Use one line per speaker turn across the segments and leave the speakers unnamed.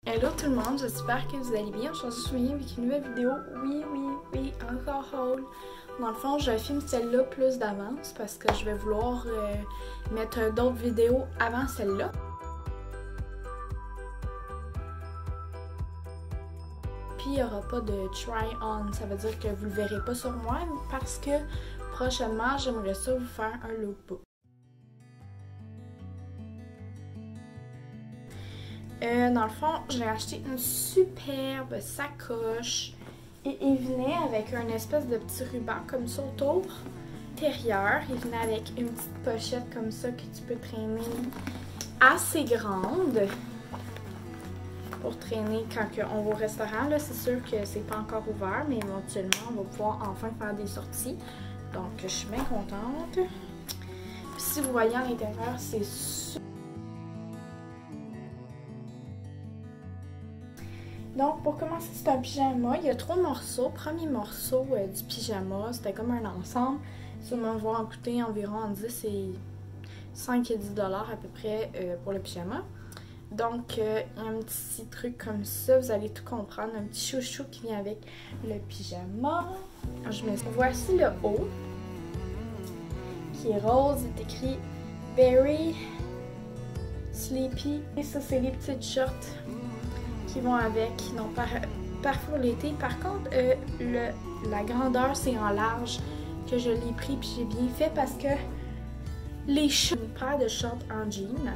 Hello tout le monde, j'espère que vous allez bien. Aujourd'hui, je viens avec une nouvelle vidéo. Oui, encore haul. Dans le fond, je filme celle-là plus d'avance parce que je vais vouloir mettre d'autres vidéos avant celle-là. Puis il n'y aura pas de try-on, ça veut dire que vous ne le verrez pas sur moi parce que prochainement, j'aimerais ça vous faire un lookbook. Dans le fond, j'ai acheté une superbe sacoche et il venait avec un espèce de petit ruban comme ça autour. Intérieur, il venait avec une petite pochette comme ça que tu peux traîner assez grande pour traîner quand on va au restaurant. Là, c'est sûr que c'est pas encore ouvert, mais éventuellement, on va pouvoir enfin faire des sorties. Donc, je suis bien contente. Puis, si vous voyez à l'intérieur, c'est super. Donc, pour commencer, c'est un pyjama. Il y a 3 morceaux. Premier morceau du pyjama, c'était comme un ensemble. Ça va m'avoir coûté environ entre 10 et 5 et 10 $ à peu près pour le pyjama. Donc, il y a un petit truc comme ça. Vous allez tout comprendre. Un petit chouchou qui vient avec le pyjama. Voici le haut qui est rose. Il est écrit Very Sleepy. Et ça, c'est les petites shorts qui vont avec, non, parfois l'été. Par contre, la grandeur, c'est en large que je l'ai pris, puis j'ai bien fait parce que les shorts, une paire de shorts en jean,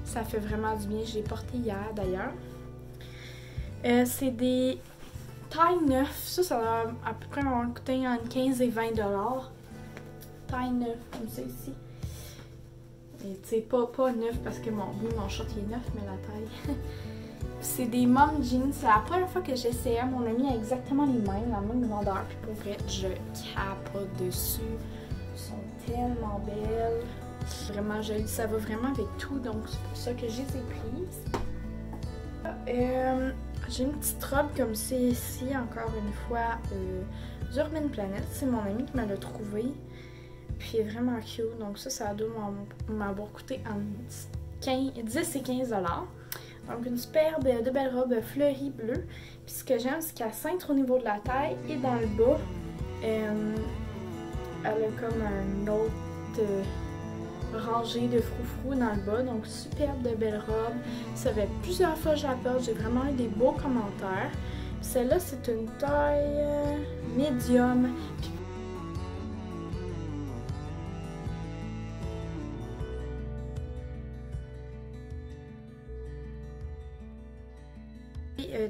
ça fait vraiment du bien. Je l'ai porté hier d'ailleurs. C'est des tailles 9. Ça va à peu près m'avoir coûté entre 15 et 20 $. Taille 9, comme ça ici. Et tu sais, pas 9 parce que mon short il est 9, mais la taille. C'est des mom jeans. C'est la première fois que j'essayais. Mon ami a exactement les mêmes, la même grandeur. Puis pour vrai, je capote dessus. Elles sont tellement belles. Vraiment jolies. Ça va vraiment avec tout. Donc c'est pour ça que je les ai prises. J'ai une petite robe comme celle-ci, encore une fois, d'Urban Planet. C'est mon ami qui me l'a trouvée. Puis elle est vraiment cute. Donc ça doit m'avoir coûté entre 10 et 15 $. Donc une superbe de belle robe fleurie bleue. Puis ce que j'aime, c'est qu'elle cintre au niveau de la taille et dans le bas, elle a comme un autre rangée de froufrou dans le bas. Donc superbe de belle robe. Ça fait plusieurs fois que je la porte. J'ai vraiment eu des beaux commentaires. Celle-là, c'est une taille médium.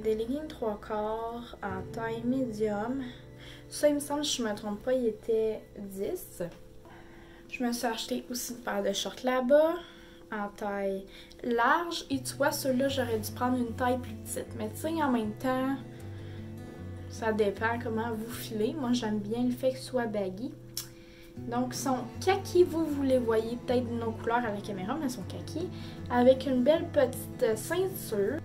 Des leggings 3/4 en taille médium. Ça, il me semble, si je me trompe pas, il était 10. Je me suis acheté aussi une paire de shorts là-bas en taille large. Et tu vois, ceux-là, j'aurais dû prendre une taille plus petite. Mais tu sais, en même temps, ça dépend comment vous filez. Moi, j'aime bien le fait que ce soit baggy. Donc, ils sont kaki. Vous les voyez peut-être nos couleurs à la caméra, mais ils sont kaki. Avec une belle petite ceinture.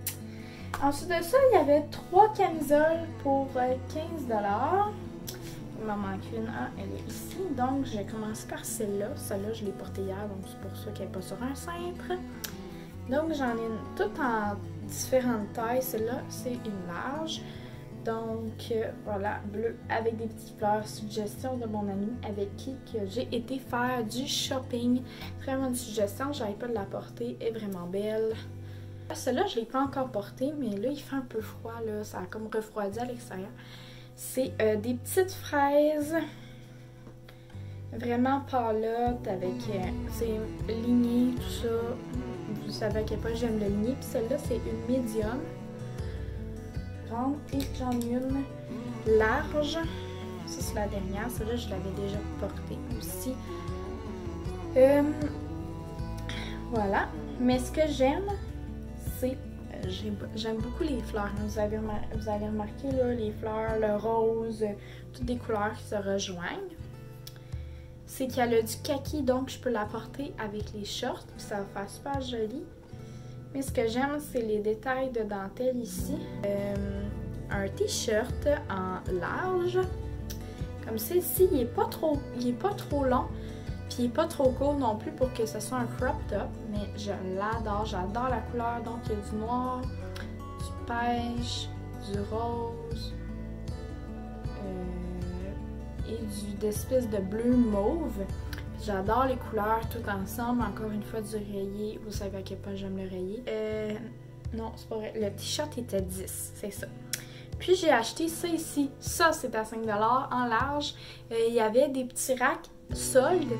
Ensuite de ça, il y avait 3 camisoles pour 15 $. Il m'en manque une. Ah, elle est ici. Donc, j'ai commencé par celle-là. Celle-là, je l'ai portée hier, donc c'est pour ça qu'elle n'est pas sur un cintre. Donc, j'en ai toutes en différentes tailles. Celle-là, c'est une large. Donc, voilà, bleu avec des petites fleurs. Suggestion de mon ami avec qui j'ai été faire du shopping. Très bonne suggestion. J'avais pas de la porter. Elle est vraiment belle. Celle-là, je ne l'ai pas encore portée, mais là, il fait un peu froid. Là. Ça a comme refroidi à l'extérieur. C'est des petites fraises vraiment pâlottes avec c'est ligné, tout ça. Vous savez à quel point j'aime le ligné. Puis celle-là, c'est une médium. Grande. Et j'en ai une large. Ça, c'est la dernière. Celle-là, je l'avais déjà portée aussi. Voilà. Mais ce que j'aime, c'est j'aime beaucoup les fleurs. Vous avez remarqué là, les fleurs, le rose, toutes des couleurs qui se rejoignent. C'est qu'elle a du kaki, donc je peux la porter avec les shorts, puis ça va faire super joli. Mais ce que j'aime, c'est les détails de dentelle ici. Un t-shirt en large, comme celle-ci, il est pas trop long. Puis il n'est pas trop court non plus pour que ce soit un crop top, mais je l'adore, j'adore la couleur. Donc il y a du noir, pêche, du rose et d'espèce de bleu mauve. J'adore les couleurs tout ensemble. Encore une fois, du rayé. Vous savez à quel point j'aime le rayé. Non, c'est pas vrai. Le t-shirt était 10, c'est ça. Puis j'ai acheté ça ici. Ça, c'est à 5$ en large. Il y avait des petits racks soldes.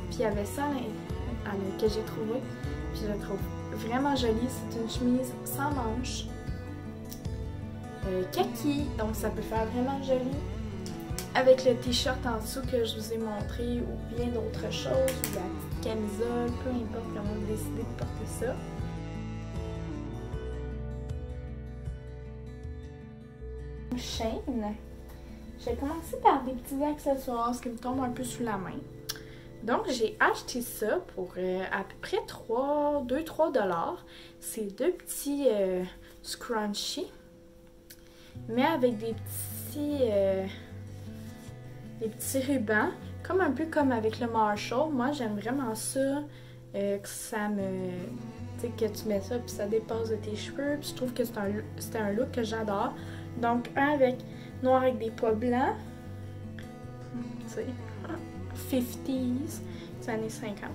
Puis il y avait ça que j'ai trouvé. Puis je la trouve vraiment jolie. C'est une chemise sans manches. Kaki. Donc ça peut faire vraiment joli. Avec le t-shirt en dessous que je vous ai montré. Ou bien d'autres choses. Ou la petite camisole. Peu importe comment vous décidez de porter ça. Chaîne. J'ai commencé par des petits accessoires qui me tombent un peu sous la main. Donc j'ai acheté ça pour à peu près 2-3$. C'est deux petits scrunchies, mais avec des petits rubans, comme un peu comme avec le Marshall. Moi j'aime vraiment ça, que ça me... Tu sais, que tu mets ça puis ça dépasse de tes cheveux. Puis je trouve que c'est un look que j'adore. Donc, un avec noir avec des pois blancs, tu sais, 50s, des années 50.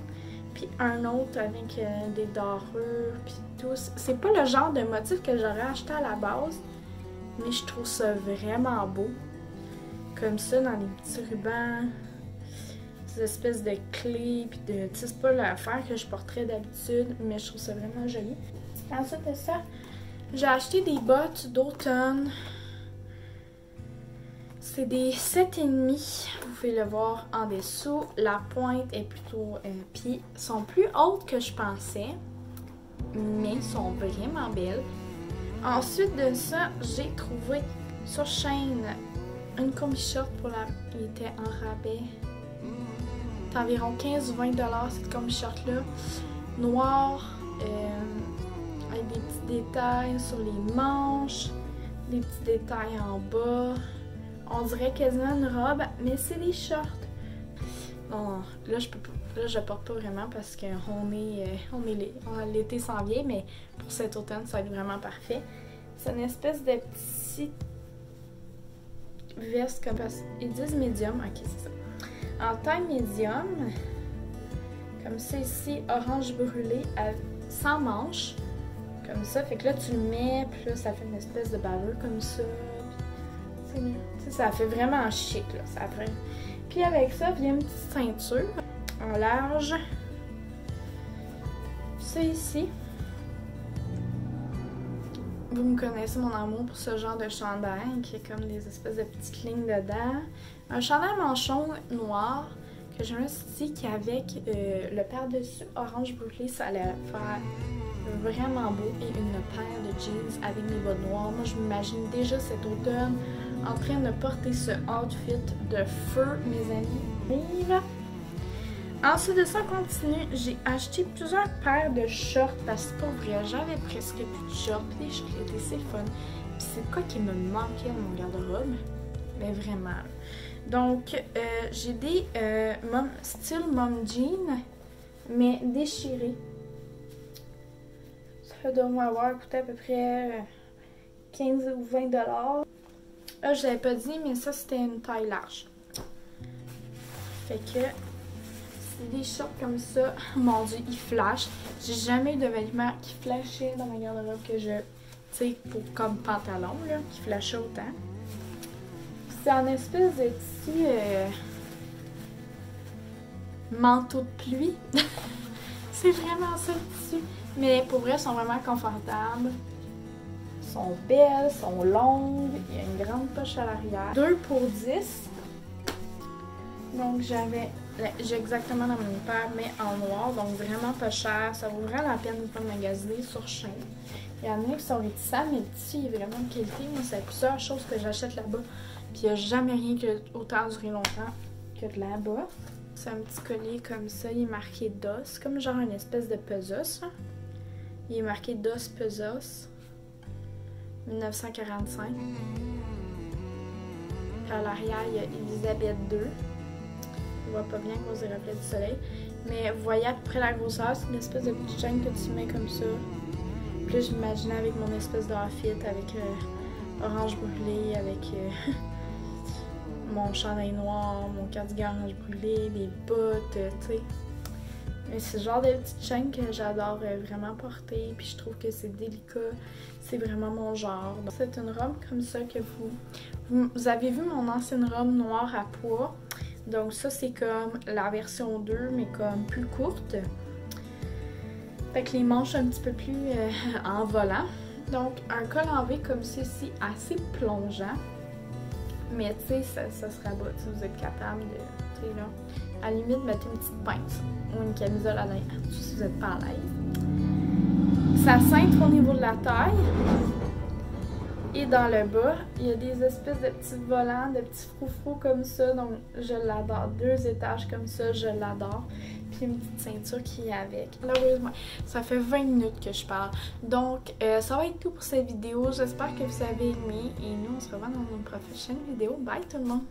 Puis un autre avec des dorures, puis tout. C'est pas le genre de motif que j'aurais acheté à la base, mais je trouve ça vraiment beau. Comme ça, dans les petits rubans, des espèces de clés, puis de... Tu sais, c'est pas l'affaire que je porterais d'habitude, mais je trouve ça vraiment joli. Ensuite de ça, j'ai acheté des bottes d'automne. C'est des 7,5. Vous pouvez le voir en dessous. La pointe est plutôt... puis sont plus hautes que je pensais. Mais sont vraiment belles. Ensuite de ça, j'ai trouvé sur Shein une combi-short pour la... Il était en rabais. C'est environ 15 ou 20$ cette combi-short-là. Noire. Avec des petits détails sur les manches, des petits détails en bas. On dirait quasiment une robe, mais c'est des shorts. Bon, là, je porte pas vraiment parce que l'été s'en vient, mais pour cet automne, ça va être vraiment parfait. C'est une espèce de petite veste comme ça. Ils disent médium, ok, c'est ça. En taille médium, comme ça ici, orange brûlé, sans manches. Comme ça, fait que là tu le mets, puis là ça fait une espèce de balleur comme ça. Puis, ça fait vraiment chic là. Ça fait... Puis avec ça vient une petite ceinture en large. Ça ici. Vous me connaissez mon amour pour ce genre de chandail qui est comme des espèces de petites lignes dedans. Un chandail manchon noir que je me suis dit qu'avec le par-dessus orange brûlé, ça allait faire vraiment beau, et une paire de jeans avec mes bottes noires. Moi, je m'imagine déjà cet automne en train de porter ce outfit de feu, mes amis. Ensuite de ça, on continue. J'ai acheté plusieurs paires de shorts parce que c'est pas vrai, j'avais presque plus de shorts. Puis les shorts l'été, c'est fun. Puis c'est quoi qui me manquait dans mon garde-robe? Mais vraiment. Donc, j'ai des style mom jean, mais déchirés. Ça doit m'avoir coûté à peu près 15 ou 20$. Là, je l'avais pas dit, mais ça, c'était une taille large. Fait que c'est des shorts comme ça. Mon Dieu, ils flashent. J'ai jamais eu de vêtements qui flashaient dans ma garde-robe que je... Tu sais, comme pantalon, là, qui flashait autant. C'est en espèce de petit manteau de pluie. C'est vraiment ça le tissu. Mais pour vrai, elles sont vraiment confortables. Elles sont belles, sont longues. Il y a une grande poche à l'arrière. 2 pour 10. Donc j'ai exactement la même paire, mais en noir. Donc vraiment pas cher. Ça vaut vraiment la peine de pas magasiner sur Shein. Il y en a qui sont réticents, mais le tissu est vraiment de qualité. Moi, c'est plusieurs choses que j'achète là-bas. Puis il n'y a jamais rien qui a autant duré longtemps que de là-bas. C'est un petit collier comme ça. Il est marqué DOS, comme genre une espèce de Pesos. Hein. Il est marqué DOS Pesos 1945. Puis à l'arrière, il y a Elisabeth II. On voit pas bien à cause des reflets du soleil. Mais vous voyez à peu près la grosseur. C'est une espèce de petite chaîne que tu mets comme ça. Puis je m'imaginais avec mon espèce d'outfit, avec orange brûlé, avec mon chandail noir, mon cardigan orange brûlé, mes bottes, tu sais. Mais c'est le genre de petites chaînes que j'adore vraiment porter, puis je trouve que c'est délicat, c'est vraiment mon genre. C'est une robe comme ça que vous avez vu mon ancienne robe noire à pois. Donc ça c'est comme la version 2, mais comme plus courte. Fait que les manches un petit peu plus en volant. Donc un col en V comme ceci, assez plongeant. Mais tu sais, ça se rabat si vous êtes capable de, tu sais là. À la limite, mettez une petite pince ou une camisole à l'air si vous n'êtes pas à l'aise. Ça cintre au niveau de la taille. Et dans le bas, il y a des espèces de petits volants, de petits froufrous comme ça. Donc, je l'adore. 2 étages comme ça, je l'adore. Puis une petite ceinture qui est avec. Malheureusement, ça fait 20 minutes que je parle. Donc, ça va être tout pour cette vidéo. J'espère que vous avez aimé. Et nous, on se revoit dans une prochaine vidéo. Bye tout le monde!